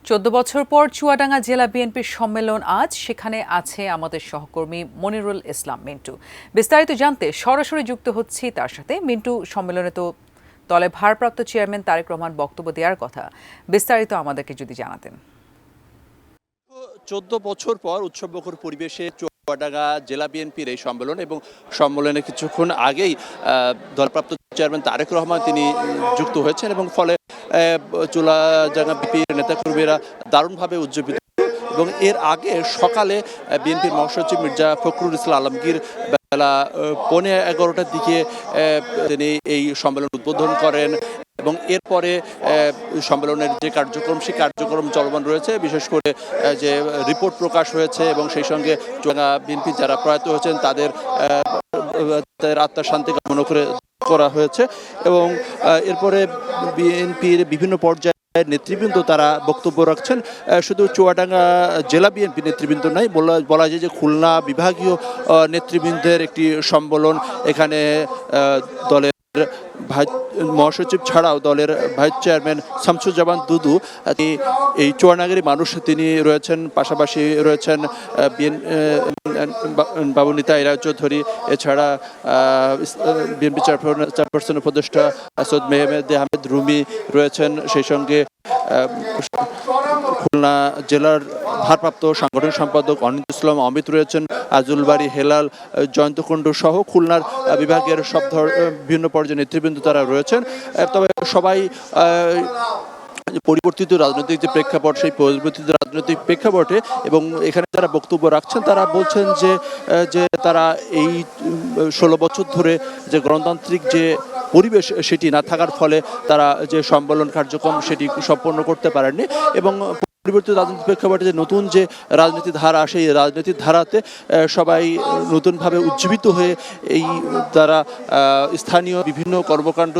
14 বছর পর চুয়াডাঙ্গা জেলা বিএনপির সম্মেলন আজ। সেখানে আছে আমাদের সহকর্মী মনিরুল ইসলাম মিন্টু। বিস্তারিত জানতে সরাসরি যুক্ত হচ্ছি তার সাথে। মিন্টু, সম্মেলনে তো দলের ভারপ্রাপ্ত চেয়ারম্যান তারেক রহমান বক্তব্য দেওয়ার কথা, বিস্তারিত আমাদেরকে যদি জানাতেন। 14 বছর পর উৎসবমুখর পরিবেশে চুয়াডাঙ্গা জেলা বিএনপির এই সম্মেলন এবং সম্মেলনে কিছুক্ষণ আগেই দলপ্রাপ্ত চেয়ারম্যান তারেক রহমান তিনি যুক্ত হয়েছেন এবং ফলে চুয়াডাঙ্গা বিএনপির নেতাকর্মীরা দারুণভাবে উজ্জীবিত। এবং এর আগে সকালে বিএনপির মহাসচিব মির্জা ফখরুল ইসলাম আলমগীর বেলা 11:15টার দিকে তিনি এই সম্মেলন উদ্বোধন করেন এবং এরপরে সম্মেলনের যে কার্যক্রম সেই কার্যক্রম চলমান রয়েছে। বিশেষ করে যে রিপোর্ট প্রকাশ হয়েছে এবং সেই সঙ্গে চুয়াডাঙ্গা বিএনপি যারা প্রয়াত হয়েছেন তাদের আত্মার শান্তি কামনা করা হয়েছে এবং এরপরে বিএনপির বিভিন্ন পর্যায়ে নেতৃবৃন্দ তারা বক্তব্য রাখছেন। শুধু চুয়াডাঙ্গা জেলা বিএনপি নেতৃবৃন্দ নয়, বলা যায় যে খুলনা বিভাগীয় নেতৃবৃন্দের একটি সম্মেলন। এখানে দলের মহাসচিব ছাড়াও দলের ভাইস চেয়ারম্যান শামসুজ্জামান দুদু, এই চুয়াডাঙ্গারই মানুষ তিনি রয়েছেন। পাশাপাশি রয়েছেন বাবুনিতা ইরা চৌধুরী, এছাড়া বিএনপি চেয়ারপারসন উপদেষ্টা সৈয়দ মেহমেদ আহমেদ রুমি রয়েছেন। সেই সঙ্গে খুলনা জেলার ভারপ্রাপ্ত সাংগঠনিক সম্পাদক অনিত ইসলাম অমিত রয়েছেন, আজুল বাড়ি হেলাল, জয়ন্ত কুণ্ডু সহ খুলনার বিভাগের সব বিভিন্ন পর্যায়ে নেতৃবৃন্দ তারা রয়েছেন। তবে সবাই পরিবর্তিত রাজনৈতিক যে প্রেক্ষাপট সেই পরিবর্তিত রাজনৈতিক প্রেক্ষাপটে এবং এখানে যারা বক্তব্য রাখছেন তারা বলছেন যে তারা এই 16 বছর ধরে যে গণতান্ত্রিক যে পরিবেশ সেটি না থাকার ফলে তারা যে সম্মেলন কার্যক্রম সেটি সম্পন্ন করতে পারেননি এবং পরিবর্তিত রাজনৈতিক প্রেক্ষাপটে যে নতুন যে রাজনীতি ধারা সেই রাজনীতির ধারাতে সবাই নতুনভাবে উজ্জীবিত হয়ে এই তারা স্থানীয় বিভিন্ন কর্মকাণ্ড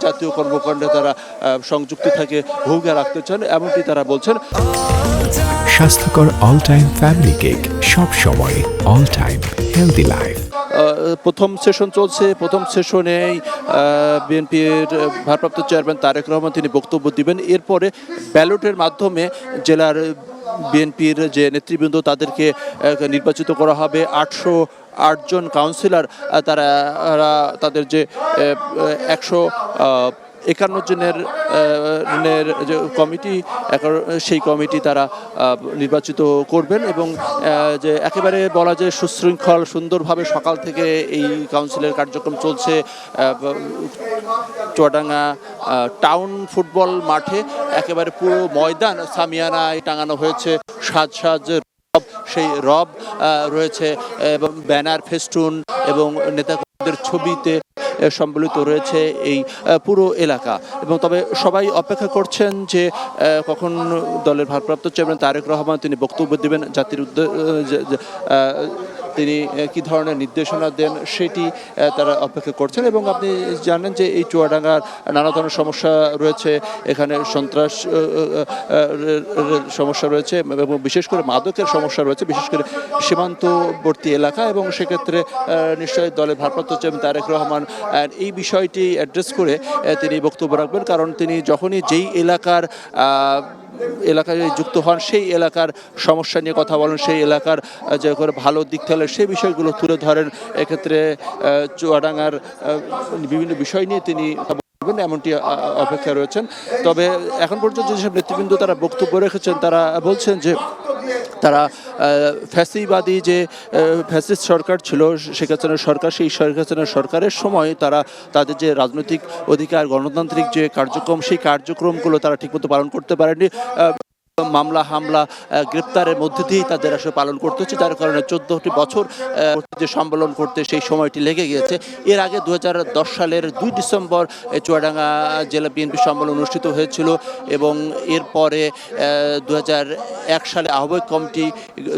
জাতীয় কর্মকাণ্ডে তারা সংযুক্ত থাকে ভূমিকা রাখতে চান, এমনটি তারা বলছেন। স্বাস্থ্যকর অল টাইম ফ্যামিলি কেক, সব সময় অল টাইম হেলদি লাইফ। প্রথম সেশন চলছে। প্রথম সেশনেই বিএনপির ভারপ্রাপ্ত চেয়ারম্যান তারেক রহমান তিনি বক্তব্য দিবেন। এরপরে ব্যালটের মাধ্যমে জেলার বিএনপির যে নেতৃবৃন্দ তাদেরকে নির্বাচিত করা হবে। 808 জন কাউন্সিলর তারা তাদের যে 151 জনের যে কমিটি সেই কমিটি তারা নির্বাচিত করবেন এবং যে একেবারে বলা যায় সুশৃঙ্খল সুন্দরভাবে সকাল থেকে এই কাউন্সিলের কার্যক্রম চলছে। চুয়াডাঙ্গা টাউন ফুটবল মাঠে একেবারে পুরো ময়দান সামিয়ানায় টাঙানো হয়েছে সাজ সেই রব রয়েছে এবং ব্যানার ফেস্টুন এবং নেতাদের ছবিতে সম্বলিত রয়েছে এই পুরো এলাকা। এবং তবে সবাই অপেক্ষা করছেন যে কখন দলের ভারপ্রাপ্ত চেয়ারম্যান তারেক রহমান তিনি বক্তব্য দেবেন, জাতির তিনি কী ধরনের নির্দেশনা দেন সেটি তারা অপেক্ষা করছেন। এবং আপনি জানেন যে এই চুয়াডাঙ্গার নানা ধরনের সমস্যা রয়েছে, এখানে সন্ত্রাস সমস্যা রয়েছে এবং বিশেষ করে মাদকের সমস্যা রয়েছে, বিশেষ করে সীমান্তবর্তী এলাকা। এবং সেক্ষেত্রে নিশ্চয়ই দলের ভারপ্রাপ্ত চেয়ারম্যান তারেক রহমান এই বিষয়টি অ্যাড্রেস করে তিনি বক্তব্য রাখবেন, কারণ তিনি যখনই যেই এলাকায় যুক্ত হন সেই এলাকার সমস্যা নিয়ে কথা বলেন, সেই এলাকার যে করে ভালো দিক থাকলে সেই বিষয়গুলো তুলে ধরেন। এক্ষেত্রে চুয়াডাঙ্গার বিভিন্ন বিষয় নিয়ে তিনি এমনটি অপেক্ষা রয়েছেন। তবে এখন পর্যন্ত যেসব নেতৃবৃন্দ তারা বক্তব্য রেখেছেন তারা বলছেন যে তারা ফ্যাসিবাদী যে ফ্যাসিস্ট সরকার ছিল শেখ হাসিনা সরকার, সেই শেখ হাসিনা সরকারের সময় তারা তাদের যে রাজনৈতিক অধিকার গণতান্ত্রিক যে কার্যক্রম সেই কার্যক্রমগুলো তারা ঠিকমতো পালন করতে পারেনি। মামলা হামলা গ্রেপ্তারের মধ্যে দিয়েই তাদের আসলে পালন করতে হচ্ছে, যার কারণে 14টি বছর যে সম্মেলন করতে সেই সময়টি লেগে গিয়েছে। এর আগে 2010 সালের 2 ডিসেম্বর চুয়াডাঙ্গা জেলা বিএনপি সম্মেলন অনুষ্ঠিত হয়েছিল এবং এরপরে 2001 সালে আহ্বায়ক কমিটি,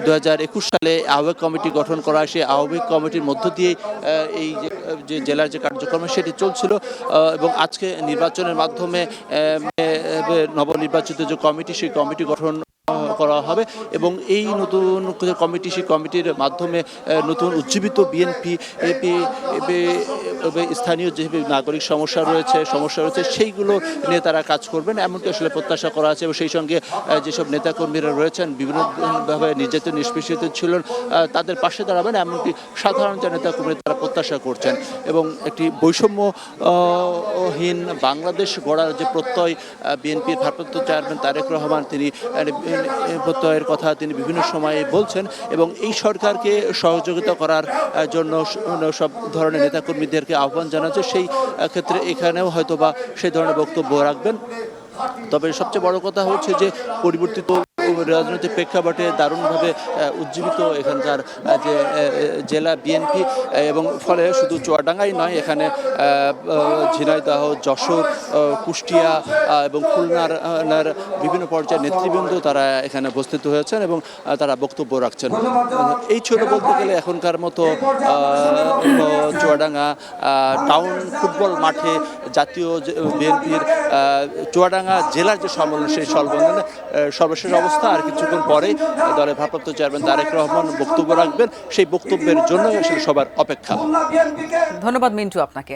2021 সালে আহ্বায়ক কমিটি গঠন করা, সেই আহ্বায়ক কমিটির মধ্য দিয়ে এই যে জেলার যে কার্যক্রম সেটি চলছিল এবং আজকে নির্বাচনের মাধ্যমে নবনির্বাচিত যে কমিটি সেই কমিটি গঠন করা হবে এবং এই নতুন কমিটি, সেই কমিটির মাধ্যমে নতুন উজ্জীবিত বিএনপি স্থানীয় যে নাগরিক সমস্যা রয়েছে সেইগুলো নিয়ে তারা কাজ করবেন এমনকি আসলে প্রত্যাশা করা আছে। এবং সেই সঙ্গে যেসব নেতাকর্মীরা রয়েছেন বিভিন্নভাবে নির্যাতিত নিষ্পেষিত ছিলেন তাদের পাশে দাঁড়াবেন এমনকি সাধারণ যে নেতাকর্মী তারা প্রত্যাশা করছেন এবং একটি বৈষম্যহীন বাংলাদেশ গড়ার যে প্রত্যয় বিএনপির ভারপ্রাপ্ত চেয়ারম্যান তারেক রহমান তিনি প্রত্যয়ের কথা তিনি বিভিন্ন সময়ে বলছেন এবং এই সরকারকে সহযোগিতা করার জন্য সব ধরনের নেতাকর্মীদেরকে আহ্বান জানাচ্ছে। সেই ক্ষেত্রে এখানেও হয়তোবা সেই ধরনের বক্তব্য রাখবেন। তবে সবচেয়ে বড় কথা হচ্ছে যে পরিবর্তিত রাজনৈতিক প্রেক্ষাপটে দারুণভাবে উজ্জীবিত এখানকার যে জেলা বিএনপি এবং ফলে শুধু চুয়াডাঙ্গাই নয়, এখানে ঝিনাইদহ, যশোর, কুষ্টিয়া এবং খুলনার বিভিন্ন পর্যায়ের নেতৃবৃন্দ তারা এখানে উপস্থিত হয়েছেন এবং তারা বক্তব্য রাখছেন। এই ছিল বলতে গেলে এখনকার মতো চুয়াডাঙ্গা টাউন ফুটবল মাঠে জাতীয় বিএনপির চুয়াডাঙ্গা জেলার যে সম্মেলন সেই সম্মেলনে সর্বশেষ অবস্থা। আর কিছুক্ষণ পরেই দলের ভারপ্রাপ্ত চেয়ারম্যান তারেক রহমান বক্তব্য রাখবেন, সেই বক্তব্যের জন্য আসলে সবার অপেক্ষা। ধন্যবাদ মিন্টু আপনাকে।